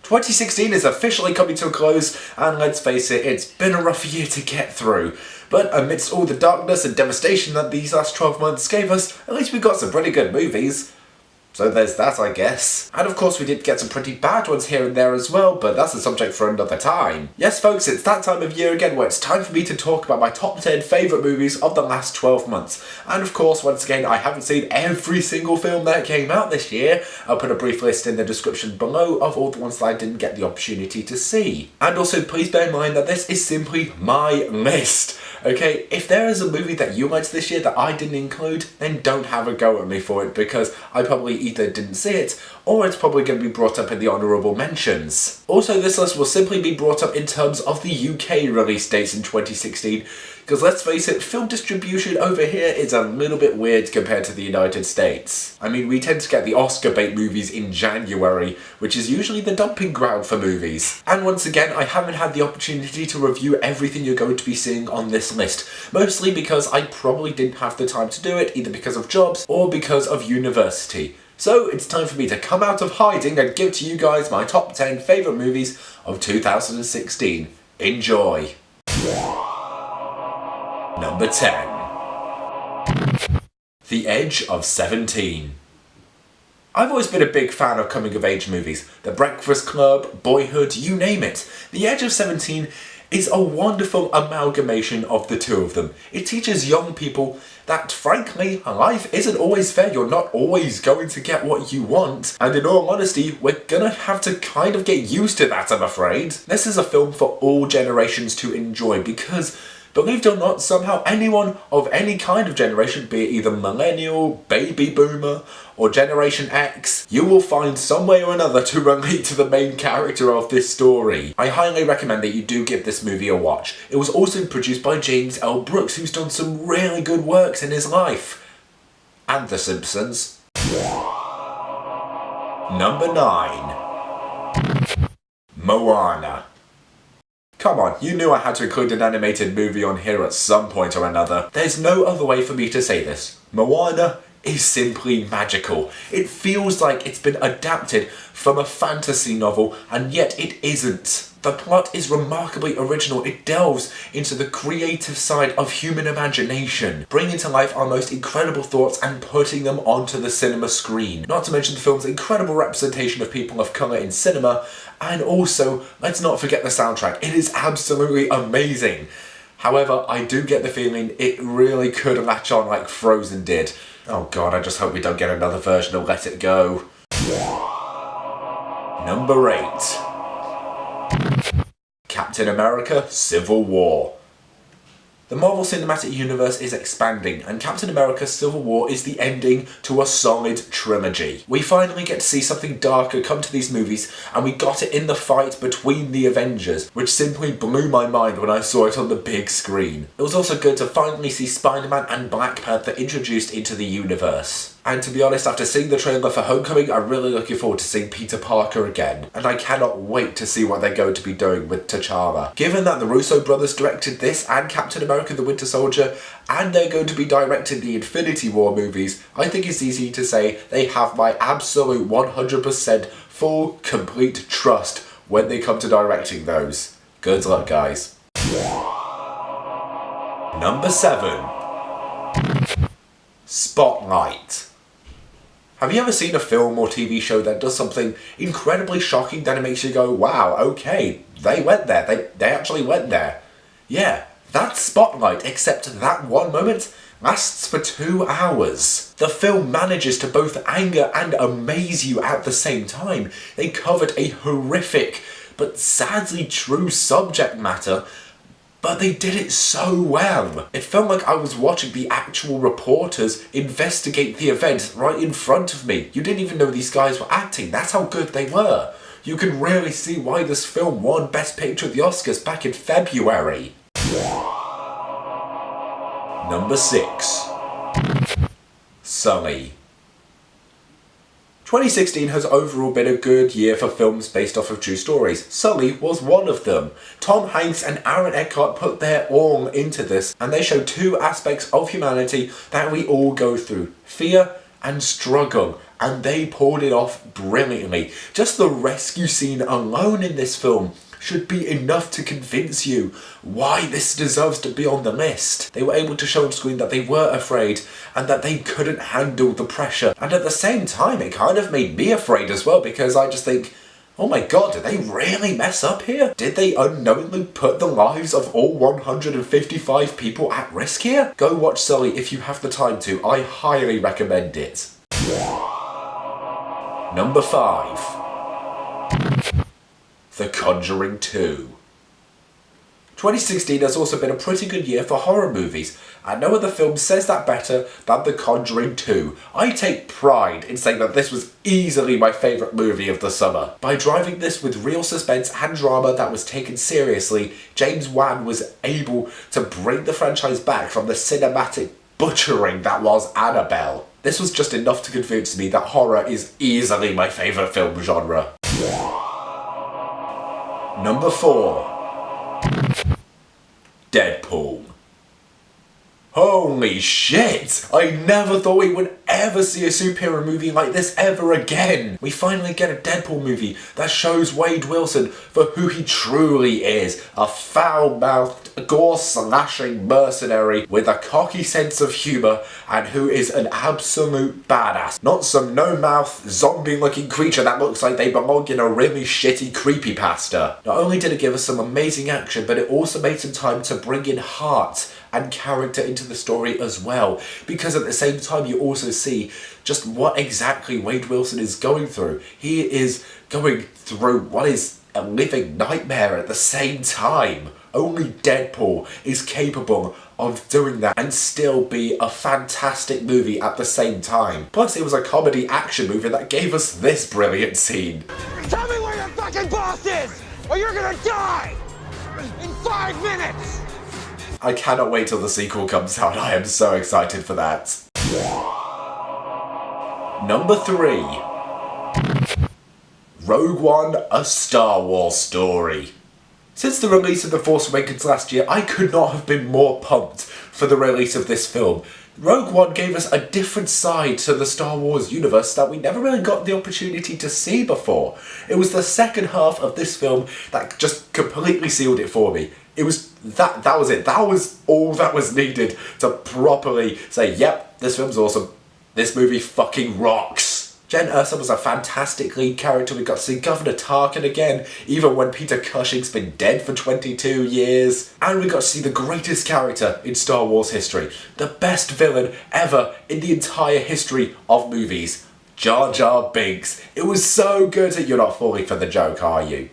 2016 is officially coming to a close, and let's face it, it's been a rough year to get through. But amidst all the darkness and devastation that these last 12 months gave us, at least we got some pretty good movies. So there's that, I guess. And of course we did get some pretty bad ones here and there as well, but that's a subject for another time. Yes folks, it's that time of year again where it's time for me to talk about my top 10 favourite movies of the last 12 months. And of course, once again, I haven't seen every single film that came out this year. I'll put a brief list in the description below of all the ones that I didn't get the opportunity to see. And also please bear in mind that this is simply my list. Okay, if there is a movie that you liked this year that I didn't include, then don't have a go at me for it, because I probably either didn't see it, or it's probably going to be brought up in the honourable mentions. Also, this list will simply be brought up in terms of the UK release dates in 2016, because let's face it, film distribution over here is a little bit weird compared to the United States. I mean, we tend to get the Oscar bait movies in January, which is usually the dumping ground for movies. And once again, I haven't had the opportunity to review everything you're going to be seeing on this list, mostly because I probably didn't have the time to do it, either because of jobs or because of university. So it's time for me to come out of hiding and give to you guys my top 10 favourite movies of 2016. Enjoy! Number 10. The Edge of 17. I've always been a big fan of coming-of-age movies. The Breakfast Club, Boyhood, you name it. The Edge of 17 is a wonderful amalgamation of the two of them. It teaches young people that, frankly, life isn't always fair. You're not always going to get what you want. And in all honesty, we're gonna have to kind of get used to that, I'm afraid. This is a film for all generations to enjoy because, believe it or not, somehow anyone of any kind of generation, be it either millennial, baby boomer, or Generation X, you will find some way or another to relate to the main character of this story. I highly recommend that you do give this movie a watch. It was also produced by James L. Brooks, who's done some really good works in his life. And The Simpsons. Number 9. Moana. Come on, you knew I had to include an animated movie on here at some point or another. There's no other way for me to say this. Moana is simply magical. It feels like it's been adapted from a fantasy novel, and yet it isn't. The plot is remarkably original. It delves into the creative side of human imagination, bringing to life our most incredible thoughts and putting them onto the cinema screen. Not to mention the film's incredible representation of people of colour in cinema, and also, let's not forget the soundtrack. It is absolutely amazing. However, I do get the feeling it really could latch on like Frozen did. Oh god, I just hope we don't get another version of Let It Go. Number 8. Captain America: Civil War. The Marvel Cinematic Universe is expanding, and Captain America: Civil War is the ending to a solid trilogy. We finally get to see something darker come to these movies, and we got it in the fight between the Avengers, which simply blew my mind when I saw it on the big screen. It was also good to finally see Spider-Man and Black Panther introduced into the universe. And to be honest, after seeing the trailer for Homecoming, I'm really looking forward to seeing Peter Parker again. And I cannot wait to see what they're going to be doing with T'Challa. Given that the Russo brothers directed this and Captain America: The Winter Soldier, and they're going to be directing the Infinity War movies, I think it's easy to say they have my absolute 100% full, complete trust when they come to directing those. Good luck, guys. Number 7. Spotlight. Have you ever seen a film or TV show that does something incredibly shocking that it makes you go, wow, okay, they went there, they actually went there? Yeah, that's Spotlight, except that one moment lasts for 2 hours. The film manages to both anger and amaze you at the same time. They covered a horrific but sadly true subject matter, but they did it so well. It felt like I was watching the actual reporters investigate the event right in front of me. You didn't even know these guys were acting. That's how good they were. You can really see why this film won Best Picture at the Oscars back in February. Number 6. Sully. 2016 has overall been a good year for films based off of true stories. Sully was one of them. Tom Hanks and Aaron Eckhart put their all into this, and they show 2 aspects of humanity that we all go through: fear and struggle, and they pulled it off brilliantly. Just the rescue scene alone in this film should be enough to convince you why this deserves to be on the list. They were able to show on screen that they were afraid and that they couldn't handle the pressure. And at the same time, it kind of made me afraid as well, because I just think, oh my god, did they really mess up here? Did they unknowingly put the lives of all 155 people at risk here? Go watch Sully if you have the time to. I highly recommend it. Number 5. The Conjuring 2. 2016 has also been a pretty good year for horror movies, and no other film says that better than The Conjuring 2. I take pride in saying that this was easily my favourite movie of the summer. By driving this with real suspense and drama that was taken seriously, James Wan was able to bring the franchise back from the cinematic butchering that was Annabelle. This was just enough to convince me that horror is easily my favourite film genre. Number 4. Deadpool. Holy shit! I never thought we would ever see a superhero movie like this ever again. We finally get a Deadpool movie that shows Wade Wilson for who he truly is. A foul-mouthed, gore-slashing mercenary with a cocky sense of humour and who is an absolute badass. Not some no-mouth, zombie-looking creature that looks like they belong in a really shitty creepypasta. Not only did it give us some amazing action, but it also made some time to bring in heart and character into the story as well, because at the same time you also see just what exactly Wade Wilson is going through. He is going through what is a living nightmare at the same time. Only Deadpool is capable of doing that and still be a fantastic movie at the same time. Plus, it was a comedy action movie that gave us this brilliant scene. Tell me where your fucking boss is, or you're gonna die in 5 minutes! I cannot wait till the sequel comes out. I am so excited for that. Number 3. Rogue One, A Star Wars Story. Since the release of The Force Awakens last year, I could not have been more pumped for the release of this film. Rogue One gave us a different side to the Star Wars universe that we never really got the opportunity to see before. It was the second half of this film that just completely sealed it for me. It was that was it. That was all that was needed to properly say, yep, this film's awesome. This movie fucking rocks. Jen Erso was a fantastic lead character. We got to see Governor Tarkin again, even when Peter Cushing's been dead for 22 years. And we got to see the greatest character in Star Wars history. The best villain ever in the entire history of movies. Jar Jar Binks. It was so good that you're not falling for the joke, are you?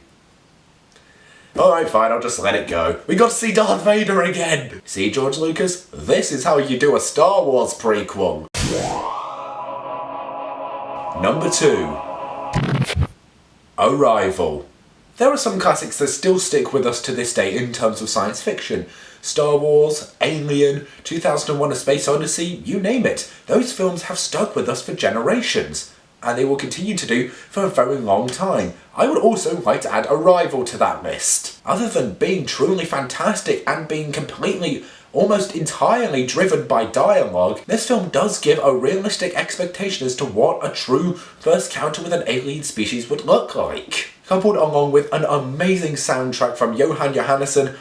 Alright, fine, I'll just let it go. We got to see Darth Vader again! See, George Lucas? This is how you do a Star Wars prequel. Number 2. Arrival. There are some classics that still stick with us to this day in terms of science fiction. Star Wars, Alien, 2001: A Space Odyssey, you name it. Those films have stuck with us for generations. And they will continue to do for a very long time. I would also like to add Arrival to that list. Other than being truly fantastic and being completely, almost entirely driven by dialogue, this film does give a realistic expectation as to what a true first encounter with an alien species would look like. Coupled along with an amazing soundtrack from Johan Johannesson.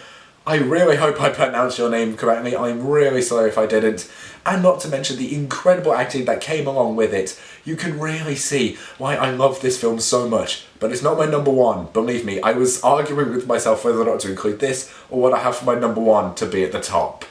I really hope I pronounced your name correctly. I'm really sorry if I didn't. And not to mention the incredible acting that came along with it. You can really see why I love this film so much. But it's not my number 1. Believe me, I was arguing with myself whether or not to include this or what I have for my number 1 to be at the top.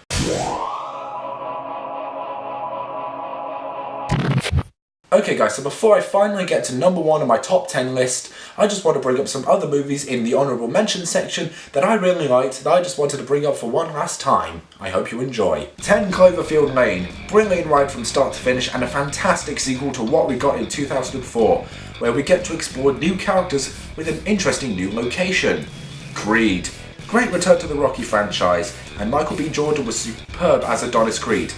Okay guys, so before I finally get to number 1 on my top 10 list, I just want to bring up some other movies in the honourable mention section that I really liked that I just wanted to bring up for one last time. I hope you enjoy. 10 Cloverfield Lane. Brilliant ride from start to finish and a fantastic sequel to what we got in 2004, where we get to explore new characters with an interesting new location. Creed. Great return to the Rocky franchise, and Michael B. Jordan was superb as Adonis Creed.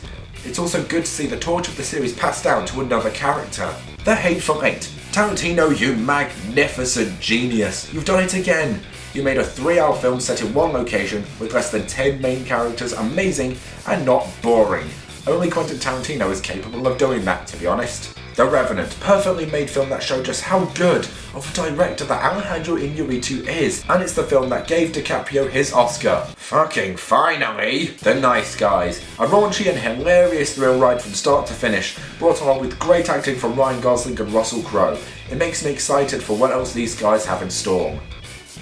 It's also good to see the torch of the series passed down to another character. The Hateful Eight. Tarantino, you magnificent genius. You've done it again. You made a 3-hour film set in one location with less than 10 main characters amazing and not boring. Only Quentin Tarantino is capable of doing that, to be honest. The Revenant, perfectly made film that showed just how good of a director that Alejandro Iñárritu is, and it's the film that gave DiCaprio his Oscar. Fucking finally! The Nice Guys, a raunchy and hilarious thrill ride from start to finish, brought along with great acting from Ryan Gosling and Russell Crowe. It makes me excited for what else these guys have in store.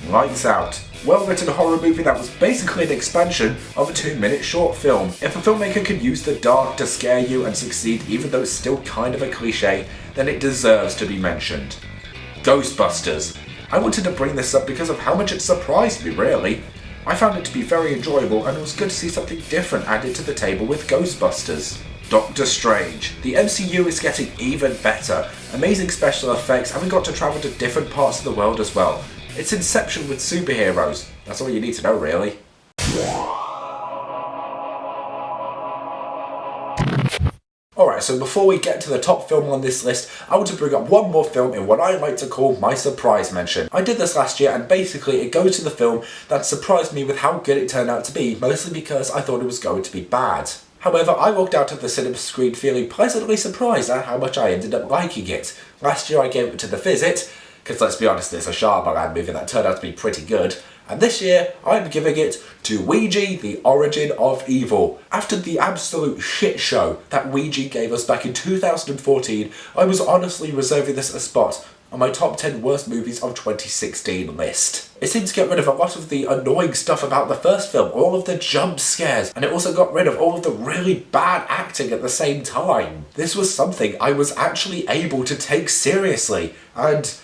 Lights Out. Well-written horror movie that was basically an expansion of a 2-minute short film. If a filmmaker can use the dark to scare you and succeed even though it's still kind of a cliche, then it deserves to be mentioned. Ghostbusters. I wanted to bring this up because of how much it surprised me, really. I found it to be very enjoyable and it was good to see something different added to the table with Ghostbusters. Doctor Strange. The MCU is getting even better. Amazing special effects, and we got to travel to different parts of the world as well. It's Inception with superheroes. That's all you need to know, really. Alright, so before we get to the top film on this list, I want to bring up one more film in what I like to call my surprise mention. I did this last year and basically it goes to the film that surprised me with how good it turned out to be, mostly because I thought it was going to be bad. However, I walked out of the cinema screen feeling pleasantly surprised at how much I ended up liking it. Last year I gave it to The Visit, because let's be honest, it's a Shyamalan movie that turned out to be pretty good. And this year, I'm giving it to Ouija, The Origin of Evil. After the absolute shit show that Ouija gave us back in 2014, I was honestly reserving this a spot on my top 10 worst movies of 2016 list. It seemed to get rid of a lot of the annoying stuff about the first film, all of the jump scares, and it also got rid of all of the really bad acting at the same time. This was something I was actually able to take seriously, and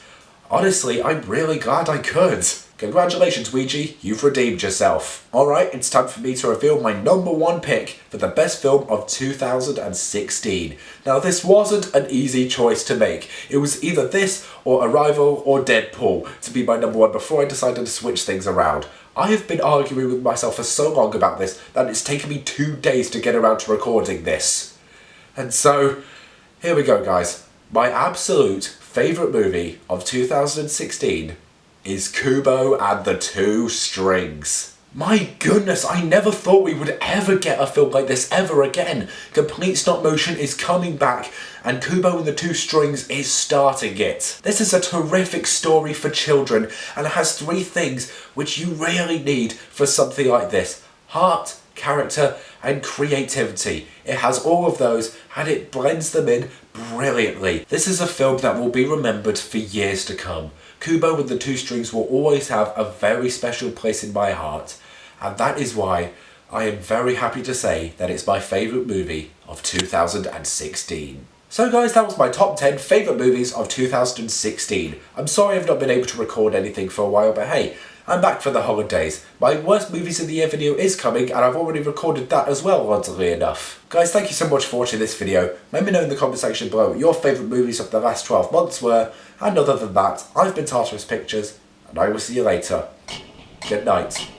honestly, I'm really glad I could. Congratulations, Ouija, you've redeemed yourself. Alright, it's time for me to reveal my number one pick for the best film of 2016. Now, this wasn't an easy choice to make. It was either this or Arrival or Deadpool to be my number one before I decided to switch things around. I have been arguing with myself for so long about this that it's taken me 2 days to get around to recording this. And so, here we go, guys. My absolute favourite movie of 2016 is Kubo and the Two Strings. My goodness, I never thought we would ever get a film like this ever again. Complete stop motion is coming back and Kubo and the Two Strings is starting it. This is a terrific story for children and it has 3 things which you really need for something like this: heart, character and creativity. It has all of those and it blends them in brilliantly. This is a film that will be remembered for years to come. Kubo and the Two Strings will always have a very special place in my heart, and that is why I am very happy to say that it's my favourite movie of 2016. So guys, that was my top 10 favourite movies of 2016. I'm sorry I've not been able to record anything for a while, but hey, I'm back for the holidays. My worst movies of the year video is coming and I've already recorded that as well, oddly enough. Guys, thank you so much for watching this video. Let me know in the comment section below what your favourite movies of the last 12 months were. And other than that, I've been Tartarus Pictures and I will see you later. Good night.